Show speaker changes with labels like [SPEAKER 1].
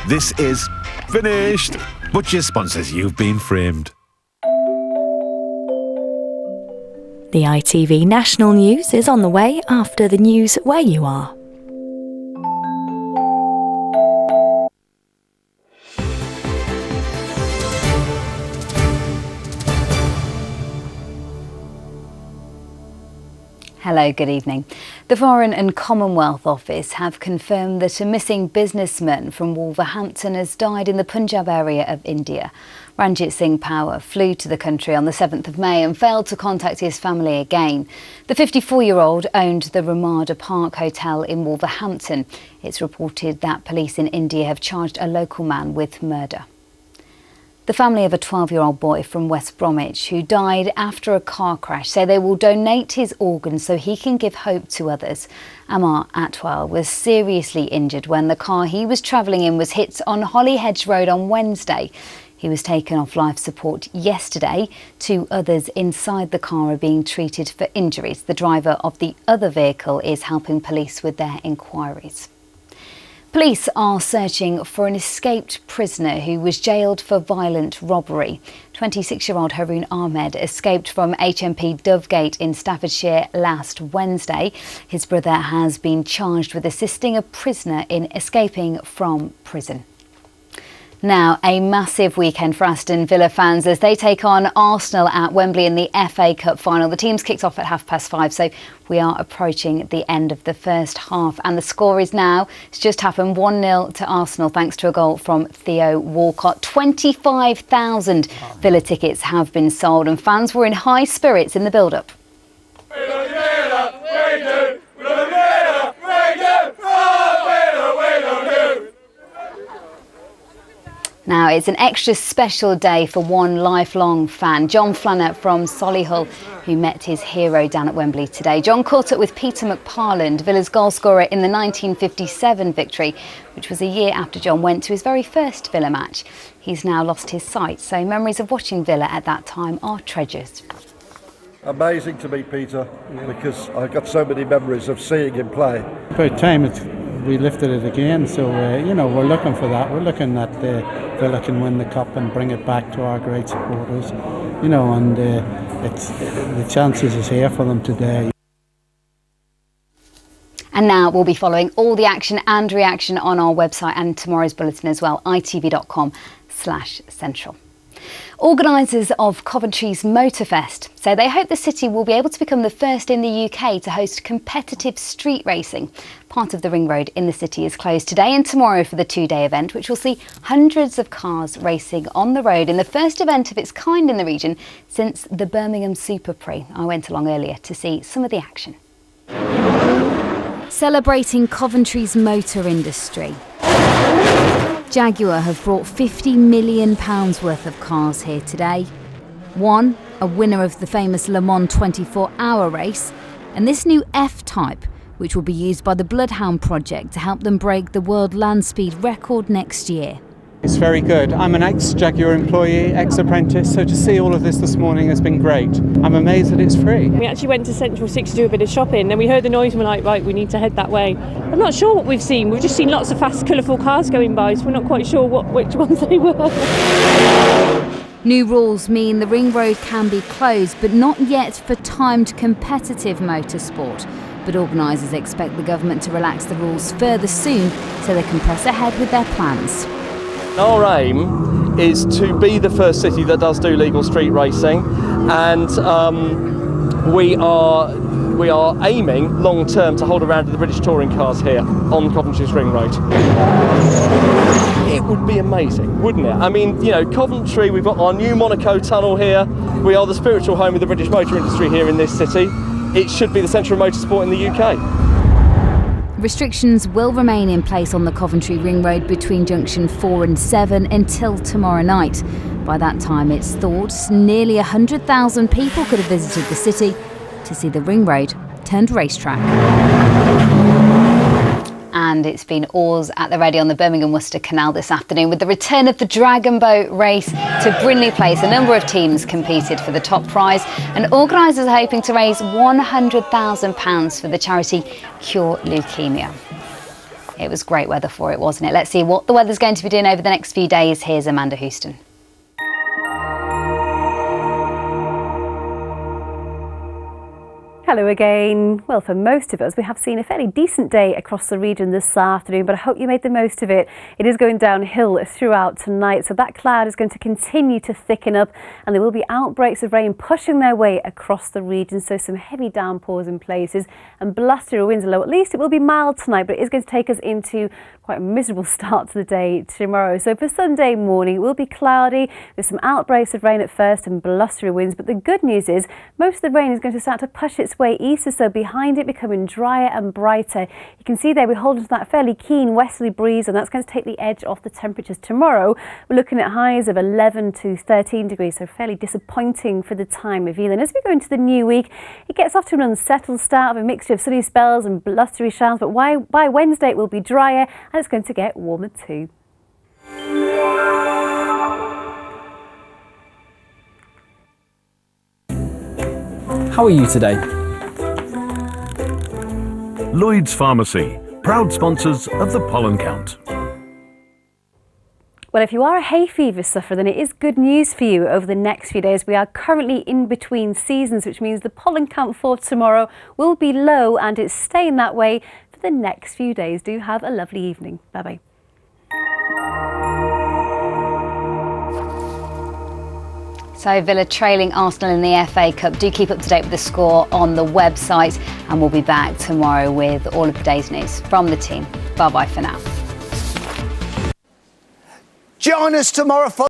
[SPEAKER 1] This is finished. But your sponsors, you've been framed.
[SPEAKER 2] The ITV National News is on the way after the news where you are.
[SPEAKER 3] Hello, good evening. The Foreign and Commonwealth Office have confirmed that a missing businessman from Wolverhampton has died in the Punjab area of India. Ranjit Singh Power flew to the country on the 7th of May and failed to contact his family again. The 54-year-old owned the Ramada Park Hotel in Wolverhampton. It's reported that police in India have charged a local man with murder. The family of a 12-year-old boy from West Bromwich who died after a car crash say they will donate his organs so he can give hope to others. Amar Atwal was seriously injured when the car he was travelling in was hit on Holyhedge Road on Wednesday. He was taken off life support yesterday. 2 others inside the car are being treated for injuries. The driver of the other vehicle is helping police with their inquiries. Police are searching for an escaped prisoner who was jailed for violent robbery. 26-year-old Haroon Ahmed escaped from HMP Dovegate in Staffordshire last Wednesday. His brother has been charged with assisting a prisoner in escaping from prison. Now, a massive weekend for Aston Villa fans as they take on Arsenal at Wembley in the FA Cup final. The team's kicked off at 5:30, so we are approaching the end of the first half. And the score is now, it's just happened, 1-0 to Arsenal thanks to a goal from Theo Walcott. 25,000 Villa tickets have been sold and fans were in high spirits in the build-up. Now, it's an extra special day for one lifelong fan, John Flannert from Solihull, who met his hero down at Wembley today. John caught up with Peter McParland, Villa's goalscorer in the 1957 victory, which was a year after John went to his very first Villa match. He's now lost his sight, so memories of watching Villa at that time are treasured.
[SPEAKER 4] Amazing to meet Peter, because I've got so many memories of seeing him play.
[SPEAKER 5] About time we lifted it again, so we're looking for that. We're looking at Villa can win the cup and bring it back to our great supporters, and the chances is here for them today.
[SPEAKER 3] And now we'll be following all the action and reaction on our website and tomorrow's bulletin as well, itv.com/central. Organisers of Coventry's Motorfest say they hope the city will be able to become the first in the UK to host competitive street racing. Part of the ring road in the city is closed today and tomorrow for the 2-day event, which will see hundreds of cars racing on the road in the first event of its kind in the region since the Birmingham Super Prix. I went along earlier to see some of the action. Celebrating Coventry's motor industry. Jaguar have brought £50 million worth of cars here today. One, a winner of the famous Le Mans 24-hour race, and this new F-Type, which will be used by the Bloodhound project to help them break the world land speed record next year.
[SPEAKER 6] It's very good. I'm an ex-Jaguar employee, ex-apprentice, so to see all of this morning has been great. I'm amazed that it's free.
[SPEAKER 7] We actually went to Central 6 to do a bit of shopping, and we heard the noise and we're like, right, we need to head that way. I'm not sure what we've seen. We've just seen lots of fast, colourful cars going by, so we're not quite sure which ones they were.
[SPEAKER 3] New rules mean the ring road can be closed, but not yet for timed competitive motorsport. But organisers expect the government to relax the rules further soon so they can press ahead with their plans.
[SPEAKER 8] Our aim is to be the first city that does do legal street racing, and we are aiming long term to hold a round of the British touring cars here on Coventry's Ring Road. It would be amazing, wouldn't it? I mean, Coventry, we've got our new Monaco tunnel here. We are the spiritual home of the British motor industry here in this city. It should be the centre of motorsport in the UK.
[SPEAKER 3] Restrictions will remain in place on the Coventry Ring Road between junction 4 and 7 until tomorrow night. By that time, it's thought nearly 100,000 people could have visited the city to see the Ring Road turned racetrack. And it's been oars at the ready on the Birmingham-Worcester Canal this afternoon with the return of the Dragon Boat race to Brindley Place. A number of teams competed for the top prize, and organisers are hoping to raise £100,000 for the charity Cure Leukemia. It was great weather for it, wasn't it? Let's see what the weather's going to be doing over the next few days. Here's Amanda Houston.
[SPEAKER 9] Hello again. Well, for most of us, we have seen a fairly decent day across the region this afternoon, but I hope you made the most of it. It is going downhill throughout tonight, so that cloud is going to continue to thicken up and there will be outbreaks of rain pushing their way across the region, so some heavy downpours in places and blustery winds, although at least it will be mild tonight, but it is going to take us into quite a miserable start to the day tomorrow. So for Sunday morning, it will be cloudy with some outbreaks of rain at first and blustery winds, but the good news is most of the rain is going to start to push its way east, so behind it becoming drier and brighter. You can see there we're holding to that fairly keen westerly breeze, and that's going to take the edge off the temperatures. Tomorrow we're looking at highs of 11 to 13 degrees, so fairly disappointing for the time of year. And as we go into the new week, it gets off to an unsettled start of a mixture of sunny spells and blustery showers, but by Wednesday it will be drier and it's going to get warmer too.
[SPEAKER 10] How are you today?
[SPEAKER 1] Lloyd's Pharmacy, proud sponsors of the Pollen Count.
[SPEAKER 9] Well, if you are a hay fever sufferer, then it is good news for you over the next few days. We are currently in between seasons, which means the pollen count for tomorrow will be low and it's staying that way for the next few days. Do have a lovely evening. Bye-bye.
[SPEAKER 3] So Villa trailing Arsenal in the FA Cup. Do keep up to date with the score on the website, and we'll be back tomorrow with all of the day's news from the team. Bye-bye for now.
[SPEAKER 11] Join us tomorrow for